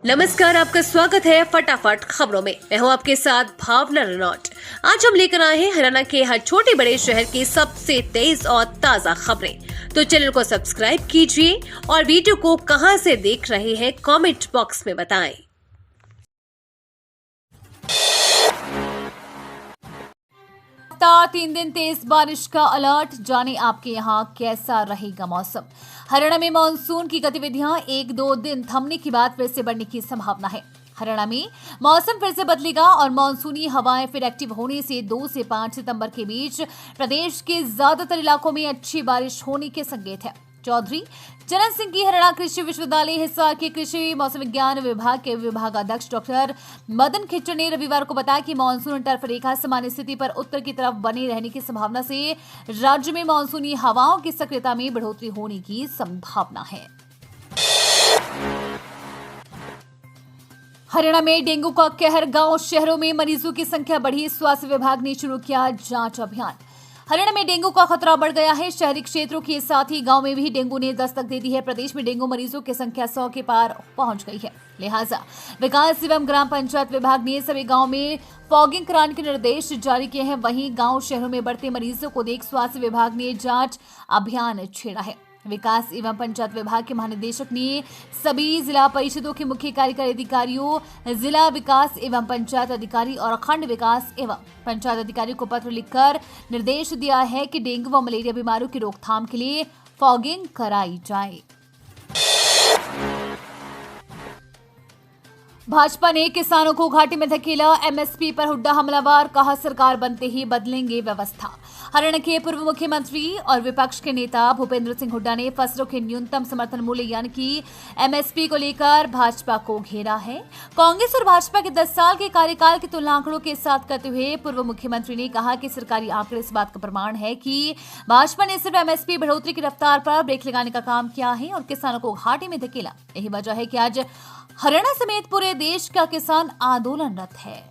नमस्कार, आपका स्वागत है फटाफट खबरों में। मैं हूं आपके साथ भावना रनौट। आज हम लेकर आए हैं हरियाणा के हर छोटे बड़े शहर की सबसे तेज और ताजा खबरें। तो चैनल को सब्सक्राइब कीजिए और वीडियो को कहां से देख रहे हैं कमेंट बॉक्स में बताएं। 3 दिन तेज बारिश का अलर्ट। जाने आपके यहाँ कैसा रहेगा मौसम। हरियाणा में मानसून की गतिविधियां 1-2 दिन थमने के बाद फिर से बढ़ने की संभावना है। हरियाणा में मौसम फिर से बदलेगा और मानसूनी हवाएं फिर एक्टिव होने से 2 से 5 सितंबर के बीच प्रदेश के ज्यादातर इलाकों में अच्छी बारिश होने के संकेत है। चौधरी चरण सिंह की हरियाणा कृषि विश्वविद्यालय हिसार के कृषि मौसम विज्ञान विभाग के विभागाध्यक्ष डॉक्टर मदन खिच्चर ने रविवार को बताया कि मानसून टर्फ रेखा सामान्य स्थिति पर उत्तर की तरफ बने रहने की संभावना से राज्य में मानसूनी हवाओं की सक्रियता में बढ़ोतरी होने की संभावना है। हरियाणा में डेंगू का कहर, गांव शहरों में मरीजों की संख्या बढ़ी। स्वास्थ्य विभाग ने शुरू किया जांच अभियान। हरियाणा में डेंगू का खतरा बढ़ गया है। शहरी क्षेत्रों के साथ ही गांव में भी डेंगू ने दस्तक दे दी है। प्रदेश में डेंगू मरीजों की संख्या 100 के पार पहुंच गई है। लिहाजा विकास एवं ग्राम पंचायत विभाग ने सभी गांव में फॉगिंग कराने के निर्देश जारी किए हैं। वहीं गांव शहरों में बढ़ते मरीजों को देख स्वास्थ्य विभाग ने जांच अभियान छेड़ा है। विकास एवं पंचायत विभाग के महानिदेशक ने सभी जिला परिषदों के मुख्य कार्यकारी अधिकारियों, जिला विकास एवं पंचायत अधिकारी और खंड विकास एवं पंचायत अधिकारी को पत्र लिखकर निर्देश दिया है कि डेंगू व मलेरिया बीमारियों की रोकथाम के लिए फॉगिंग कराई जाए। भाजपा ने किसानों को घाटे में धकेला। एमएसपी पर हुड्डा हमलावर, कहा सरकार बनते ही बदलेंगे व्यवस्था। हरियाणा के पूर्व मुख्यमंत्री और विपक्ष के नेता भूपेंद्र सिंह हुड्डा ने फसलों के न्यूनतम समर्थन मूल्य यानी कि एमएसपी को लेकर भाजपा को घेरा है। कांग्रेस और भाजपा के 10 साल के कार्यकाल की तुलना आंकड़ों के साथ करते हुए पूर्व मुख्यमंत्री ने कहा कि सरकारी आंकड़े इस बात का प्रमाण है कि भाजपा ने सिर्फ एमएसपी बढ़ोतरी की रफ्तार पर ब्रेक लगाने का काम किया है और किसानों को घाटे में धकेला। यही वजह है कि आज हरियाणा समेत पूरे देश का किसान आंदोलनरत है।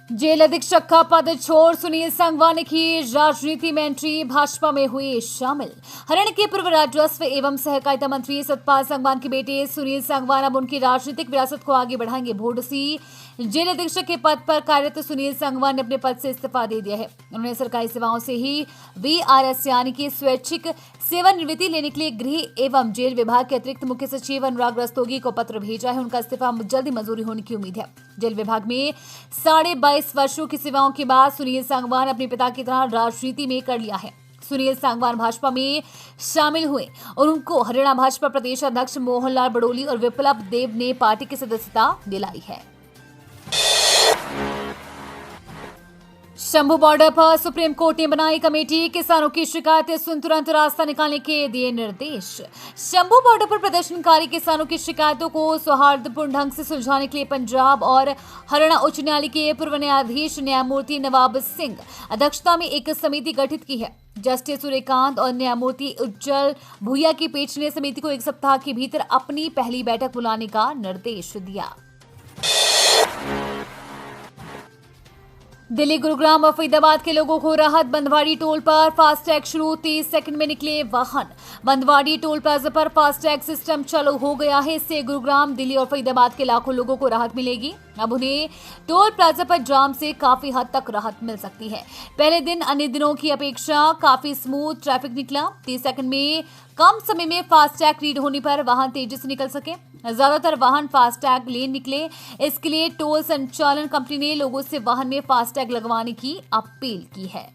जेल अधीक्षक का पद छोड़ सुनील संगवान की राजनीति में एंट्री, भाजपा में हुए शामिल। हरियाणा के पूर्व राजस्व एवं सहकारिता मंत्री सतपाल संगवान के बेटे सुनील संगवान अब उनकी राजनीतिक विरासत को आगे बढ़ाएंगे। भोडसी जेल अधीक्षक के पद पर कार्यरत सुनील संगवान ने अपने पद से इस्तीफा दे दिया है। उन्होंने सरकारी सेवाओं से ही वीआरएस यानी कि स्वैच्छिक सेवानिवृत्ति लेने के लिए गृह एवं जेल विभाग के अतिरिक्त मुख्य सचिव अनुराग रस्तोगी को पत्र भेजा है। उनका इस्तीफा जल्दी मंजूरी होने की उम्मीद है। जेल विभाग में 22.5 वर्षों की सेवाओं के बाद सुनील संगवान अपने पिता की तरह राजनीति में कर लिया है। सुनील संगवान भाजपा में शामिल हुए और उनको हरियाणा भाजपा प्रदेश अध्यक्ष मोहनलाल बड़ोली और विप्लव देव ने पार्टी की सदस्यता दिलाई है। शंभू बॉर्डर पर सुप्रीम कोर्ट ने बनाई कमेटी, किसानों की शिकायतें सुन तुरंत रास्ता निकालने के दिए निर्देश। शंभू बॉर्डर पर प्रदर्शनकारी किसानों की शिकायतों को सौहार्दपूर्ण ढंग से सुलझाने के लिए पंजाब और हरियाणा उच्च न्यायालय के पूर्व न्यायाधीश न्यायमूर्ति नवाब सिंह अध्यक्षता में एक समिति गठित की है। जस्टिस सूर्यकांत और न्यायमूर्ति उज्जवल भूया की पीठ ने समिति को 1 सप्ताह के भीतर अपनी पहली बैठक बुलाने का निर्देश दिया। दिल्ली, गुरुग्राम और फरीदाबाद के लोगों को राहत। बंदवाड़ी टोल पर फास्टैग शुरू, 30 सेकंड में निकले वाहन। बंदवाड़ी टोल प्लाजा पर फास्टैग सिस्टम चालू हो गया है। इससे गुरुग्राम, दिल्ली और फरीदाबाद के लाखों लोगों को राहत मिलेगी। अब उन्हें टोल प्लाजा पर जाम से काफी हद तक राहत मिल सकती है। पहले दिन अन्य दिनों की अपेक्षा काफी स्मूथ ट्रैफिक निकला। 30 सेकंड में कम समय में फास्टैग रीड होने पर वाहन तेजी से निकल सके। ज्यादातर वाहन फास्टैग लेन निकले। इसके लिए टोल संचालन कंपनी ने लोगों से वाहन में फास्टैग लगवाने की अपील की है।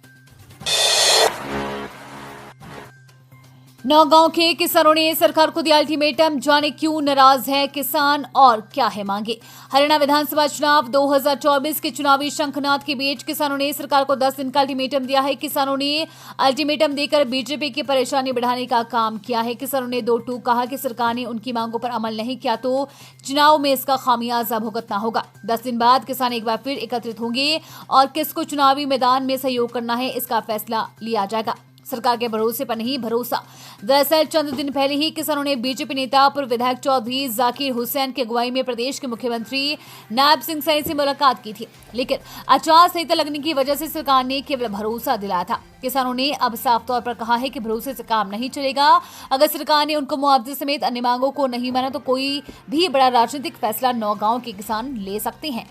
नौगांव के किसानों ने सरकार को दिया अल्टीमेटम, जाने क्यों नाराज है किसान और क्या है मांगे। हरियाणा विधानसभा चुनाव 2024 के चुनावी शंखनाद के बीच किसानों ने सरकार को 10 दिन का अल्टीमेटम दिया है। किसानों ने अल्टीमेटम देकर बीजेपी की परेशानी बढ़ाने का काम किया है। किसानों ने 2 टूक कहा कि सरकार ने उनकी मांगों पर अमल नहीं किया तो चुनाव में इसका खामियाजा भुगतना होगा। 10 दिन बाद किसान एक बार फिर एकत्रित होंगे और किसको चुनावी मैदान में सहयोग करना है इसका फैसला लिया जाएगा। सरकार के भरोसे पर नहीं भरोसा। दरअसल चंद दिन पहले ही किसानों ने बीजेपी नेता पूर्व विधायक चौधरी जाकिर हुसैन की अगुवाई में प्रदेश के मुख्यमंत्री नायब सिंह सैनी से मुलाकात की थी, लेकिन आचार संहिता लगने की वजह से सरकार ने केवल भरोसा दिलाया था। किसानों ने अब साफ तौर पर कहा है कि भरोसे से काम नहीं चलेगा। अगर सरकार ने उनको मुआवजे समेत अन्य मांगों को नहीं माना तो कोई भी बड़ा राजनीतिक फैसला नौगांव के किसान ले सकते हैं।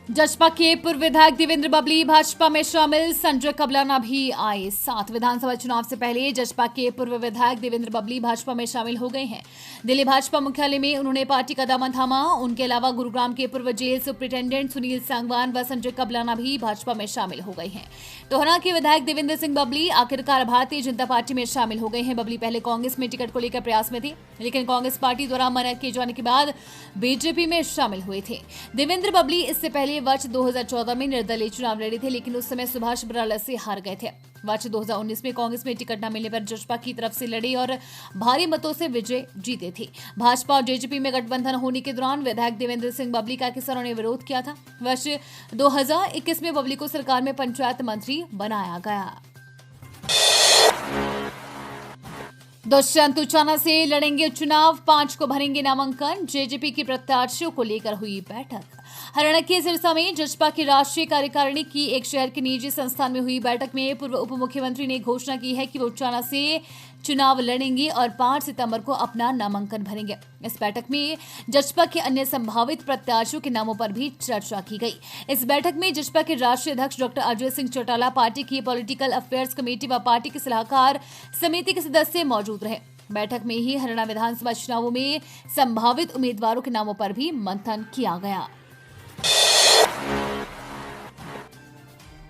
जसपा के पूर्व विधायक देवेंद्र बबली भाजपा में शामिल, संजय कबलाना भी आए साथ। विधानसभा चुनाव से पहले जसपा के पूर्व विधायक देवेंद्र बबली भाजपा में शामिल हो गए हैं। दिल्ली भाजपा मुख्यालय में उन्होंने पार्टी का दामन थामा। उनके अलावा गुरुग्राम के पूर्व जेल सुप्रिंटेंडेंट सुनील सांगवान व संजय कबलाना भी भाजपा में शामिल हो गए हैं। तोहरा के विधायक देवेंद्र सिंह बबली आखिरकार भारतीय जनता पार्टी में शामिल हो गए हैं। बबली पहले कांग्रेस में टिकट को लेकर प्रयास में थे, लेकिन कांग्रेस पार्टी द्वारा मना किए जाने के बाद बीजेपी में शामिल हुए थे। देवेंद्र बबली इससे पहले वर्ष 2014 में निर्दलीय चुनाव लड़े थे, लेकिन उस समय सुभाष बराला से हार गए थे। वर्ष 2019 में कांग्रेस में टिकट न मिलने पर जसपा की तरफ से लड़े और भारी मतों से विजय जीते थे। भाजपा और जेजेपी में गठबंधन होने के दौरान विधायक देवेंद्र सिंह बबली का किसानों ने विरोध किया था। वर्ष 2021 में बबली को सरकार में पंचायत मंत्री बनाया गया। दुष्यंत चौटाला से लड़ेंगे चुनाव, 5 को भरेंगे नामांकन। जेजेपी की प्रत्याशियों को लेकर हुई बैठक। हरियाणा के सिरसा में जसपा की राष्ट्रीय कार्यकारिणी की एक शहर के निजी संस्थान में हुई बैठक में पूर्व उप मुख्यमंत्री ने घोषणा की है कि वो चौटाला से चुनाव लड़ेंगे और 5 सितंबर को अपना नामांकन भरेंगे। इस बैठक में जसपा के अन्य संभावित प्रत्याशियों के नामों पर भी चर्चा की गई। इस बैठक में जसपा के राष्ट्रीय अध्यक्ष डॉक्टर अजय सिंह चौटाला, पार्टी की पॉलिटिकल अफेयर्स कमेटी व पार्टी की सलाहकार समिति के सदस्य मौजूद रहे। बैठक में ही हरियाणा विधानसभा चुनावों में संभावित उम्मीदवारों के नामों पर भी मंथन किया गया।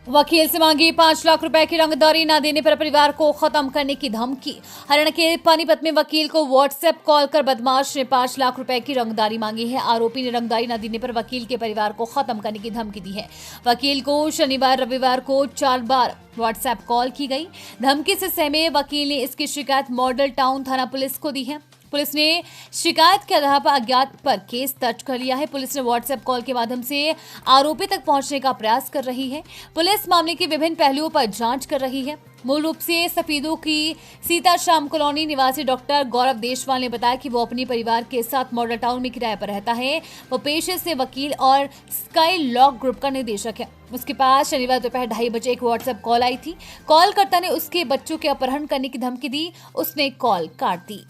वकील से मांगी 5 लाख रुपए की रंगदारी न देने पर परिवार को खत्म करने की धमकी। हरियाणा के पानीपत में वकील को व्हाट्सएप कॉल कर बदमाश ने 5 लाख रुपए की रंगदारी मांगी है। आरोपी ने रंगदारी न देने पर वकील के परिवार को खत्म करने की धमकी दी है। वकील को शनिवार रविवार को 4 बार व्हाट्सएप कॉल की गई। धमकी से सहमे वकील ने इसकी शिकायत मॉडल टाउन थाना पुलिस को दी है। पुलिस ने शिकायत के आधार पर अज्ञात पर केस दर्ज कर लिया है। पुलिस ने व्हाट्सएप कॉल के माध्यम से आरोपी तक पहुंचने का प्रयास कर रही है। पुलिस मामले के विभिन्न पहलुओं पर जांच कर रही है। मूल रूप से सफीदों की सीताश्याम कॉलोनी निवासी डॉक्टर गौरव देशवाल ने बताया कि वो अपने परिवार के साथ मॉडल टाउन में किराए पर रहता है। वो पेशे से वकील और स्काई लॉक ग्रुप का निदेशक है। उसके पास शनिवार दोपहर 2:30 बजे एक व्हाट्सएप कॉल आई थी। कॉलकर्ता ने उसके बच्चों के अपहरण करने की धमकी दी। उसने कॉल काट दी।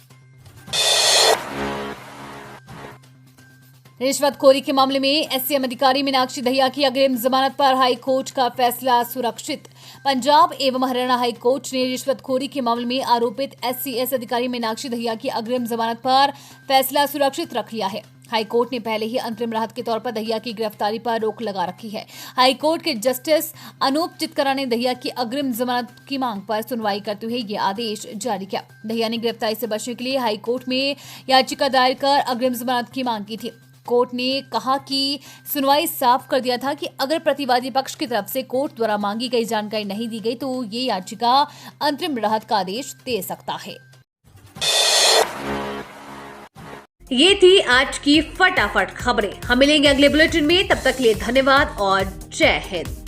रिश्वतखोरी के मामले में एससीएम अधिकारी मीनाक्षी दहिया की अग्रिम जमानत पर हाई कोर्ट का फैसला सुरक्षित। पंजाब एवं हरियाणा हाई कोर्ट ने रिश्वतखोरी के मामले में आरोपित एससीएस अधिकारी मीनाक्षी दहिया की अग्रिम जमानत पर फैसला सुरक्षित रख लिया है। हाई कोर्ट ने पहले ही अंतरिम राहत के तौर पर दहिया की गिरफ्तारी पर रोक लगा रखी है। हाई कोर्ट के जस्टिस अनूप चितकरा ने दहिया की अग्रिम जमानत की मांग पर सुनवाई करते हुए ये आदेश जारी किया। दहिया ने गिरफ्तारी से बचने के लिए हाई कोर्ट में याचिका दायर कर अग्रिम जमानत की मांग की थी। कोर्ट ने कहा कि सुनवाई साफ कर दिया था कि अगर प्रतिवादी पक्ष की तरफ से कोर्ट द्वारा मांगी गई जानकारी नहीं दी गई तो ये याचिका अंतरिम राहत का आदेश दे सकता है। ये थी आज की फटाफट खबरें। हम मिलेंगे अगले बुलेटिन में, तब तक के लिए धन्यवाद और जय हिंद।